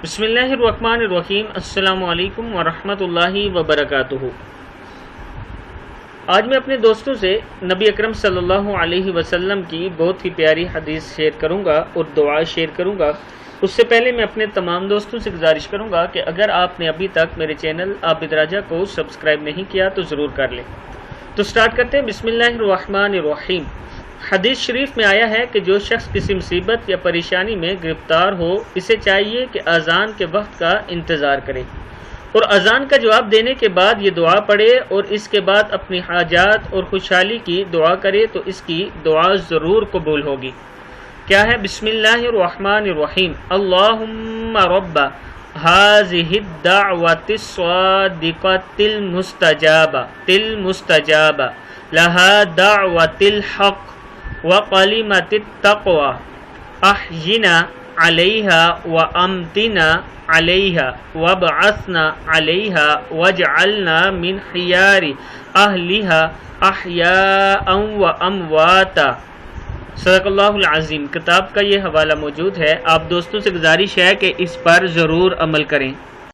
بسم اللہ الرحمن الرحیم۔ السلام علیکم ورحمۃ اللہ وبرکاتہ۔ آج میں اپنے دوستوں سے نبی اکرم صلی اللہ علیہ وسلم کی بہت ہی پیاری حدیث شیئر کروں گا اور دعا شیئر کروں گا۔ اس سے پہلے میں اپنے تمام دوستوں سے گزارش کروں گا کہ اگر آپ نے ابھی تک میرے چینل عابد راجہ کو سبسکرائب نہیں کیا تو ضرور کر لیں۔ تو سٹارٹ کرتے ہیں۔ بسم اللہ الرحمن الرحیم۔ حدیث شریف میں آیا ہے کہ جو شخص کسی مصیبت یا پریشانی میں گرفتار ہو، اسے چاہیے کہ اذان کے وقت کا انتظار کرے اور اذان کا جواب دینے کے بعد یہ دعا پڑھے اور اس کے بعد اپنی حاجات اور خوشحالی کی دعا کرے تو اس کی دعا ضرور قبول ہوگی۔ کیا ہے؟ بسم اللہ الرحمن الرحیم۔ اللہم رب هذه الدعوة الصادقة المستجابة لها دعوة الحق وقلمة التقوى احینا علیہا وامتنا علیہا وابعثنا علیہا واجعلنا من خیار اہلہا احیاء وامواتا۔ صدق اللہ العظیم۔ کتاب کا یہ حوالہ موجود ہے، آپ دوستوں سے گزارش ہے کہ اس پر ضرور عمل کریں۔